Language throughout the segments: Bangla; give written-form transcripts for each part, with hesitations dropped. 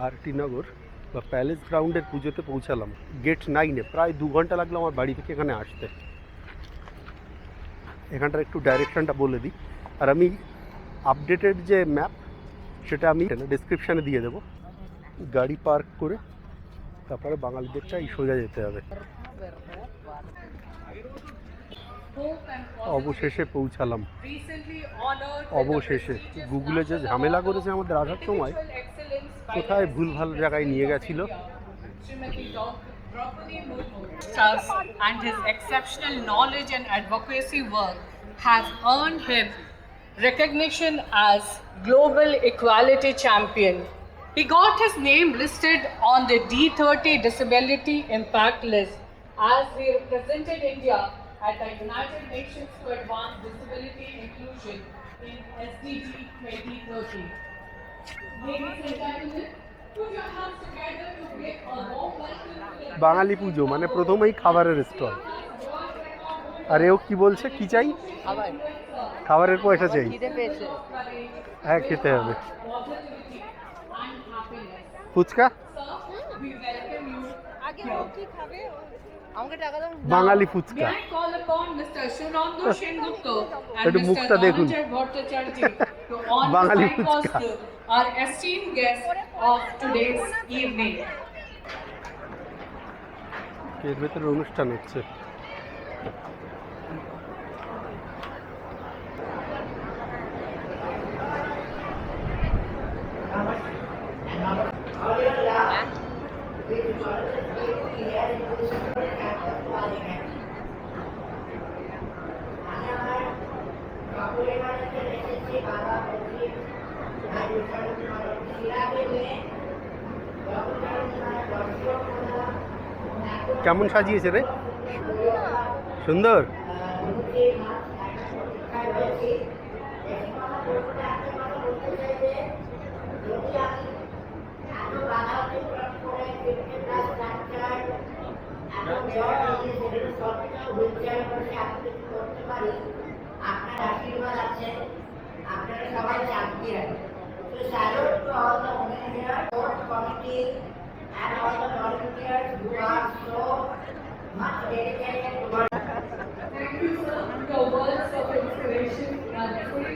আরটি নগর বা প্যালেস গ্রাউন্ডের পুজোতে পৌঁছালাম গেট 9-এ। প্রায় 2 ঘন্টা লাগলো আমার বাড়ি থেকে এখানে আসতে। এখানটার একটু ডাইরেকশনটা বলে দিই, আর আমি আপডেটেড যে ম্যাপ সেটা আমি ডিসক্রিপশানে দিয়ে দেবো। গাড়ি পার্ক করে তারপরে বাঙালিদেরটাই সোজা যেতে হবে। অবশেষে পৌঁছালাম, অবশেষে। গুগলে যে ঝামেলা করেছে আমাদের আসার সময়, কোথায় ভুল ভাল জায়গায় নিয়ে গেছিল। And his exceptional knowledge and advocacy work have earned him recognition as Global Equality Champion. He got his name listed on the D30 Disability Impact List as he represented India at the United Nations to Advance Disability Inclusion in SDG 2030. Ladies and gentlemen, put your hands together to give a warm welcome. বাঙালি পুজো মানে প্রথমেই খাবারের স্টল। আর এও কি বলছে, কি চাই? খাবারের পয়সা চাই। হ্যাঁ, খেতে হবে। ফুচকা বাঙালি ফুচকা। একটু মুখটা দেখুন, বাঙালি ফুচকা। এর ভেতরে অনুষ্ঠান হচ্ছে। কেমন সাজিয়েছে রে? সুন্দর।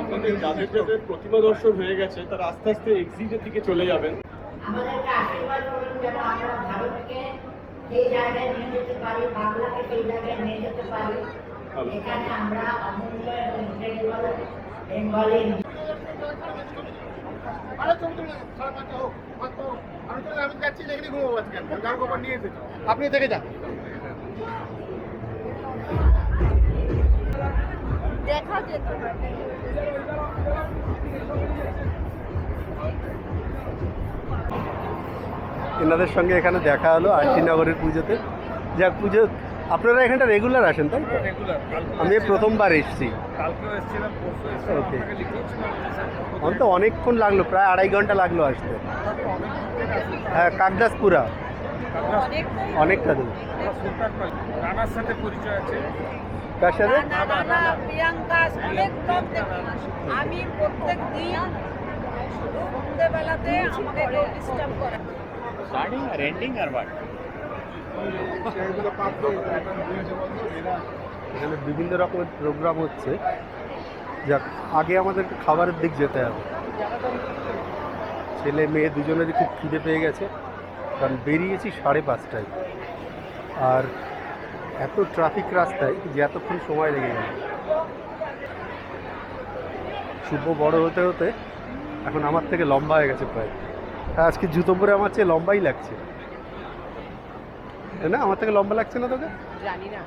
আপনাদের যাদের যাদের প্রতিমা দর্শন হয়ে গেছে তারা আস্তে আস্তে এক্সিটের দিকে চলে যাবেন। আমাদেরকে আশীর্বাদ করুন যেন আমরা ভারতকে সেই জায়গায় নিয়ে যেতে পারি, বাংলাকে সেই জায়গায় নিয়ে যেতে পারি। এখানে আমরা অমূল্য এবং ইনক্রেডিবল বেঙ্গলি। আমি যাচ্ছি, লেগে ঘুমাবো আজকে, গান খবর নিয়ে এসেছি, আপনি থেকে যান। দেখা যেত এনাদের সঙ্গে এখানে দেখা হলো আরটি নগরের পুজোতে। যাক, পুজো আপনারা এখানটা রেগুলার আসেন তাই তো? আমি প্রথমবার এসেছি। ওকে, আমার তো অনেকক্ষণ লাগলো, প্রায় 2.5 ঘন্টা লাগলো আসতে। হ্যাঁ, কাকদাসপুরা, অনেকটা দূর। রানার সাথে পরিচয় আছে। কার সাথে? প্রিয়াঙ্কা। আমি প্রত্যেক দিন সন্ধ্যেবেলাতে আমাকে ডিস্টার্ব করে। স্টার্টিং আর এন্ডিং আর বাট এখানে বিভিন্ন রকমের প্রোগ্রাম হচ্ছে। যাক, আগে আমাদের খাবারের দিক যেতে হবে। ছেলে মেয়ে দুজনেরই খুব খিদে পেয়ে গেছে, কারণ বেরিয়েছি 5:30টায়। আর এত ট্রাফিক রাস্তায় যে এতক্ষণ সময় লেগে গেল। শুভ বড় হতে হতে এখন আমার থেকে লম্বা হয়ে গেছে প্রায়। হ্যাঁ, আজকে জুতো পরে আমার চেয়ে লম্বাই লাগছে, তাই না? আমার থেকে লম্বা লাগছে না তোকে? জানি না।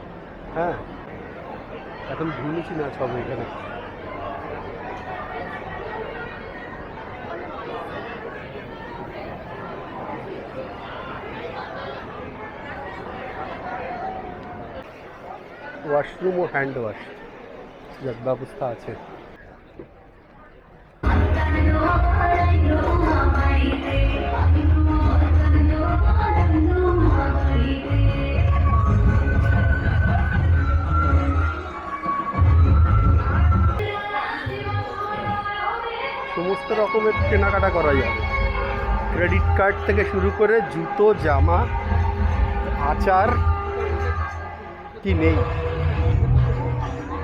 হ্যাঁ, এখন ঘুমিয়েছি না সব এখানে। ওয়াশরুম ও হ্যান্ড ওয়াশ যাক ব্যবস্থা আছে। সমস্ত রকমের কেনাকাটা করা যাবে। ক্রেডিট কার্ড থেকে শুরু করে জুতো, জামা, আচার কি নেই।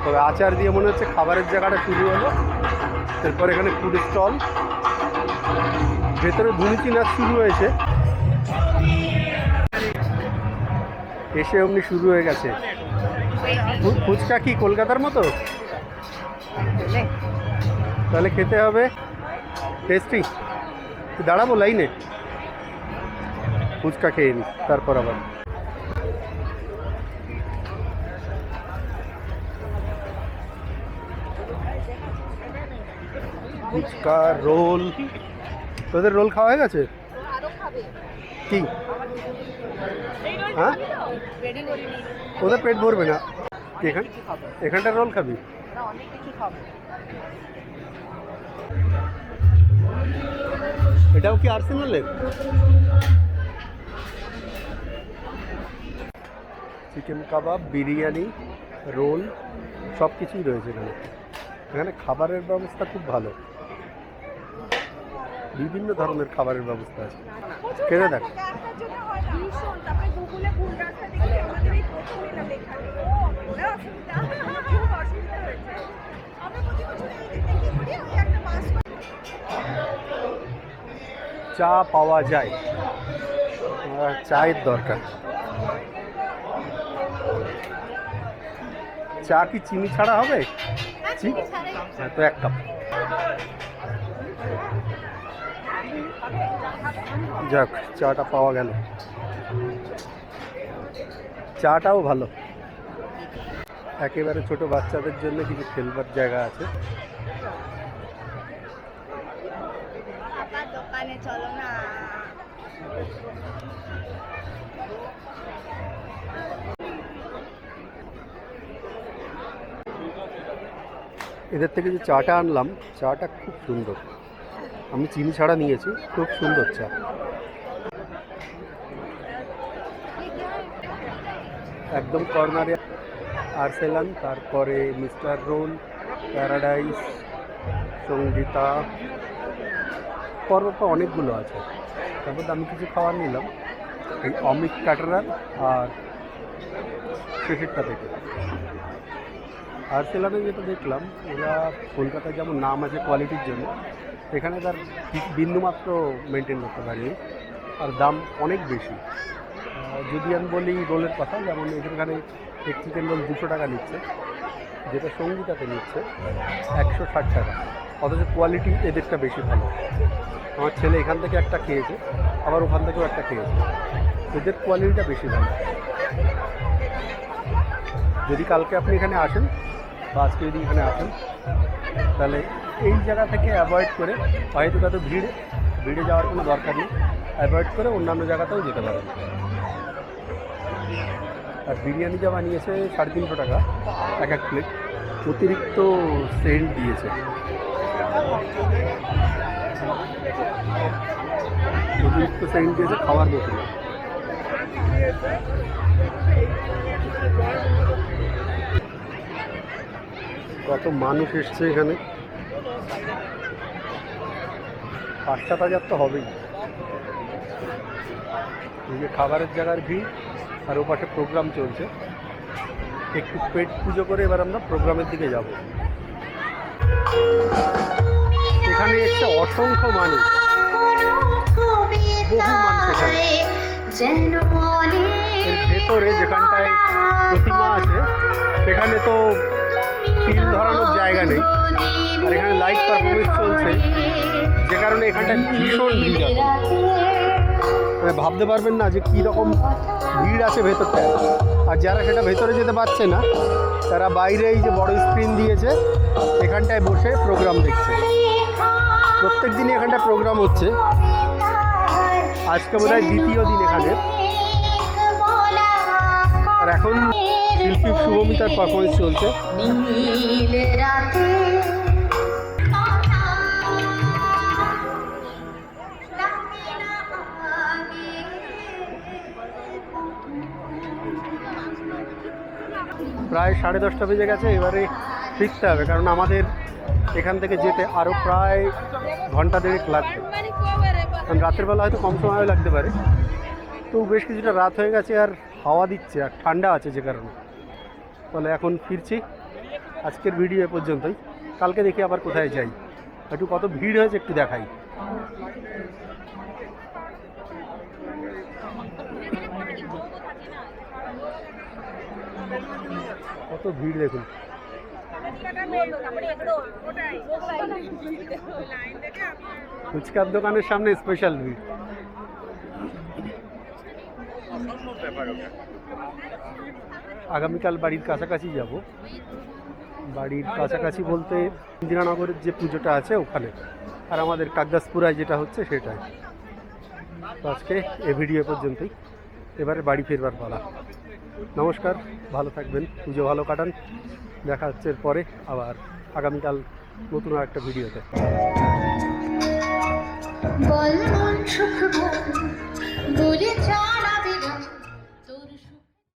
তবে আচার দিয়ে মনে হচ্ছে খাবারের জায়গাটা শুরু হলো। এরপর এখানে ফুড স্টল, ভেতরে ধুনুচি নাচ শুরু হয়েছে, এসে অমনি শুরু হয়ে গেছে। ফুচকা কি কলকাতার মতো? তাহলে খেতে হবে। টেস্টি। দাঁড়াবো লাইনে, ফুচকা খেয়ে নি, তারপর আবার ফুচকা, রোল। তোদের রোল খাওয়া হয়ে গেছে? কি হ্যাঁ, ওদের পেট ভরবে না। এখানটার রোল খাবি? এটাও কি আর্সেনালের? চিকেন কাবাব, বিরিয়ানি, রোল সব কিছুই রয়েছে এখানে। এখানে খাবারের ব্যবস্থা খুব ভালো, বিভিন্ন ধরনের খাবারের ব্যবস্থা আছে। খেতে দেখ। চা পাওয়া যায়, চায়ের দরকার। চা কি চিনি ছাড়া হবে? হ্যাঁ, তো এক কাপ। যাক, চাটা পাওয়া গেল। চাটাও ভালো। একেবারে ছোট বাচ্চাদের জন্য কিছু খেলবার জায়গা আছে। দোকানে চলো না। এদের থেকে যে চাটা আনলাম, চাটা খুব সুন্দর। আমি চিনি ছাড়া নিয়েছি, খুব সুন্দর চা। একদম কর্নারে আর্সেলান, তারপরে মিস্টার রোল, প্যারাডাইস, সঙ্গীতা, পরপর অনেকগুলো আছে। তারপর আমি কিছু খাবার নিলাম, এই অমিত ক্যাটারার আর শেষেরটা থেকে। আর্সেলানে যেটা দেখলাম, ওরা কলকাতায় যেমন নাম আছে কোয়ালিটির জন্য, এখানে তার বিন্দুমাত্র মেনটেন করতে পারেনি, আর দাম অনেক বেশি। যদি আমি বলি রোলের কথা, যেমন এখানে এক চিকেন রোল 200 টাকা নিচ্ছে, যেটা সঙ্গীতাতে নিচ্ছে 160 টাকা, অথচ কোয়ালিটি এদেরটা বেশি ভালো। আমার ছেলে এখান থেকে একটা খেয়েছে, আবার ওখান থেকেও একটা খেয়েছে, এদের কোয়ালিটিটা বেশি ভালো। যদি কালকে আপনি এখানে আসেন বা আজকে যদি এখানে আসেন, তাহলে এই জায়গা থেকে অ্যাভয়েড করে, হয়তো কত ভিড়ে যাওয়ার কোনো দরকার নেই, অ্যাভয়েড করে অন্যান্য জায়গাতেও যেতে পারেন। আর বিরিয়ানি যা বানিয়েছে 350 টাকা এক এক প্লেট, অতিরিক্ত সেন্ট দিয়েছে। অতিরিক্ত সেন্ট দিয়েছে খাওয়ার মতো। কত মানুষ এসছে এখানে, 5-7 হাজার তো হবেই। এই যে খাবারের জায়গার ভিড়, আর ও পাশে প্রোগ্রাম চলছে। একটু পেট পুজো করে এবার আমরা প্রোগ্রামের দিকে যাব। এখানে এসছে অসংখ্য মানুষ, বহু মানুষ এখানে। এর ভেতরে যেখানটায় প্রতিমা আছে, সেখানে তো তিল ধরানোর জায়গা নেই, আর এখানে লাইভ পারফরমেন্স চলছে, যে কারণে এখানটায় ভীষণ ভিড় আছে। মানে ভাবতে পারবেন না যে কীরকম ভিড় আছে ভেতরটায়। আর যারা সেটা ভেতরে যেতে পারছে না, তারা বাইরে এই যে বড় স্ক্রিন দিয়েছে, এখানটায় বসে প্রোগ্রাম দেখছে। প্রত্যেক দিনই এখানটায় প্রোগ্রাম হচ্ছে, আজকে বোধহয় দ্বিতীয় দিন এখানে। আর এখন শিল্পী শুভমিতার পারফরমেন্স চলছে। প্রায় 10:30 বেজে গেছে, এবারে ফিরতে হবে, কারণ আমাদের এখান থেকে যেতে আরও প্রায় ঘন্টা দেড়েক লাগবে। কারণ রাতের বেলা হয়তো কম সময় লাগতে পারে, তো বেশ কিছুটা রাত হয়ে গেছে আর হাওয়া দিচ্ছে আর ঠান্ডা আছে যে কারণে। তাহলে এখন ফিরছি, আজকের ভিডিও এ পর্যন্তই। কালকে দেখি আবার কোথায় যাই, একটু কত ভিড় হয়েছে একটু দেখাই। কত ভিড় দেখুন। ফুচকার দোকানের সামনে স্পেশাল ভিড়। আগামীকাল বাড়ির কাছাকাছি যাব, বাড়ির কাছাকাছি বলতে ইন্দিরানগরের যে পুজোটা আছে ওখানে, আর আমাদের কাকদাসপুরায় যেটা হচ্ছে সেটাই। তো আজকে এই ভিডিও পর্যন্তই, এবারে বাড়ি ফিরবার পালা। নমস্কার, ভালো থাকবেন, পুজো ভালো কাটান। দেখা হচ্ছে এরপরে আবার আগামীকাল নতুন আর একটা ভিডিওতে।